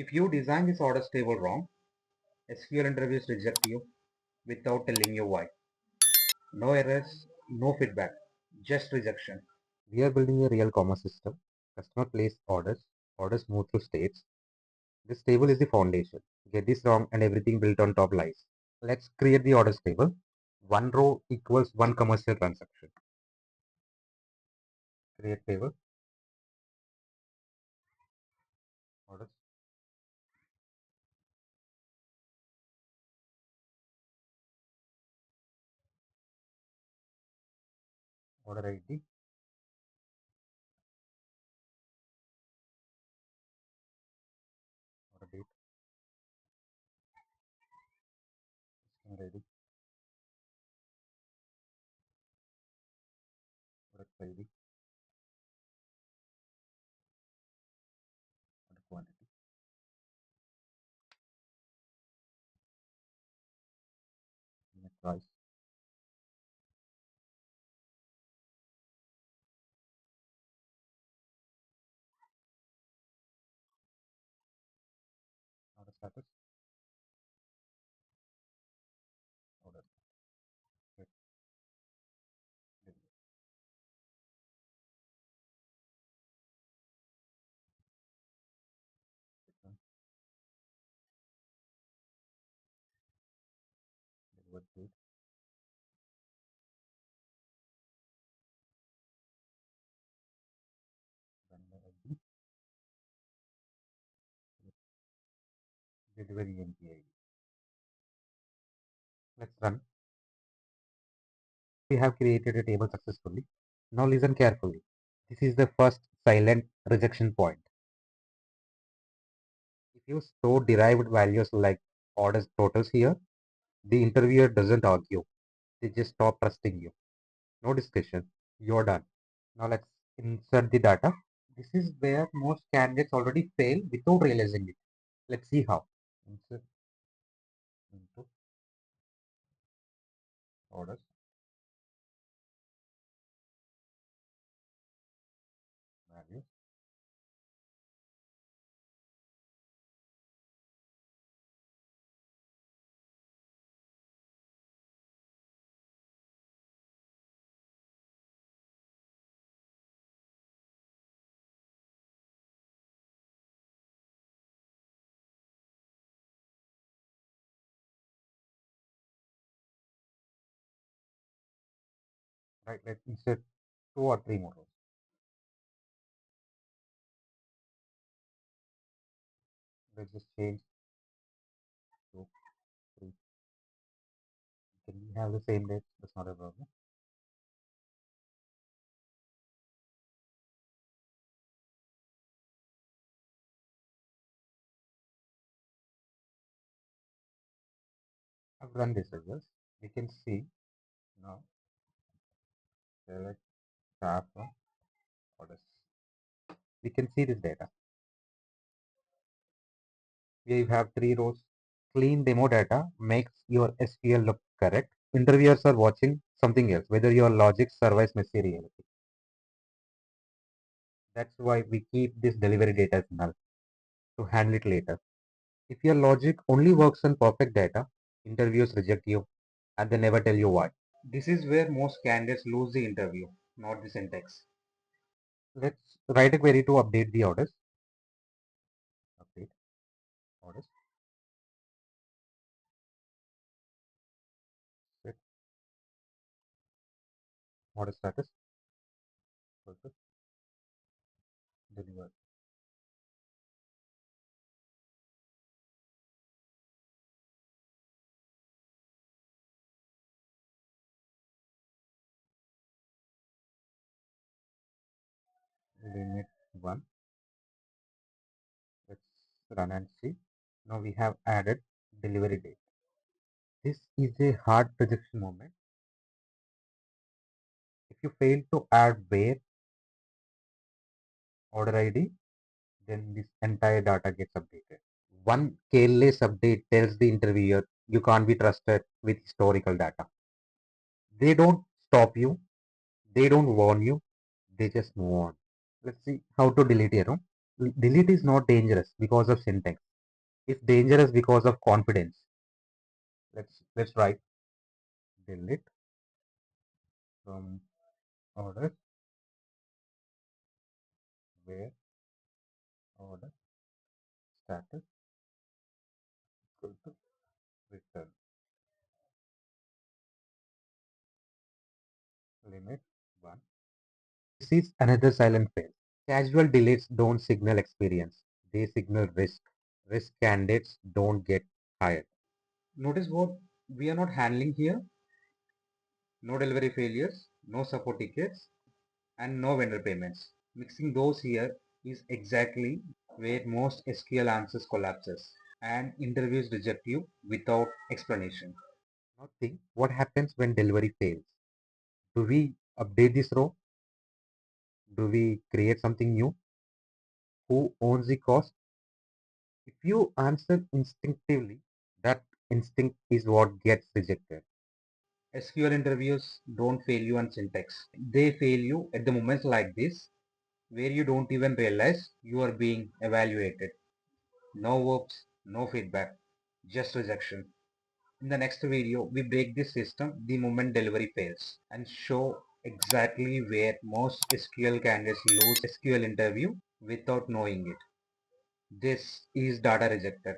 If you design this orders table wrong, SQL interviews reject you without telling you why. No errors, no feedback, just rejection. We are building a real commerce system. Customer place orders, orders move through states. This table is the foundation. Get this wrong and everything built on top lies. Let's create the orders table. One row equals one commercial transaction. Create table, orders, order ID, order date, customer ID, product ID, order quantity, unit price, order status, order date, delivery, return, delivered date, vendor ID, delivery NPI. Let's run. We have created a table successfully. Now listen carefully. This is the first silent rejection point. If you store derived values like orders totals here, the interviewer doesn't argue. They just stop trusting you. No discussion. You're done. Now let's insert the data. This is where most candidates already fail without realizing it. Let's see how. Insert into orders, values, right? Let's insert two or three more rows. Let's just change to three. Can we have the same date? That's not a problem. I've run this as well. We can see now select tab from orders. We can see this data. We have three rows. Clean demo data makes your SQL look correct. Interviewers are watching something else, whether your logic survives messy reality. That's why we keep this delivery data as null to handle it later. If your logic only works on perfect data, interviewers reject you and they never tell you why. This is where most candidates lose the interview, not the syntax. Let's write a query to update the orders. Update orders. Set order status. Purpose. Deliver. Limit 1. Let's run and see. Now we have added delivery date. This is a hard rejection moment. If you fail to add where order ID, then this entire data gets updated. One careless update tells the interviewer you can't be trusted with historical data. They don't stop you, they don't warn you, they just move on. Let's see how to delete a row. Delete is not dangerous because of syntax. It's dangerous because of confidence. Let's write delete from order where order status equal to return limit 1. This is another silent fail. Casual delays don't signal experience, they signal risk. Risk candidates don't get hired. Notice what we are not handling here: no delivery failures, no support tickets, and no vendor payments. Mixing those here is exactly where most SQL answers collapses and interviews reject you without explanation. Now think what happens when delivery fails. Do we update this row? Do we create something new? Who owns the cost? If you answer instinctively, that instinct is what gets rejected. SQL interviews don't fail you on syntax. They fail you at the moments like this where you don't even realize you are being evaluated. No verbs, no feedback, just rejection. In the next video, we break this system the moment delivery fails and show exactly where most SQL candidates lose SQL interview without knowing it. This is data rejected.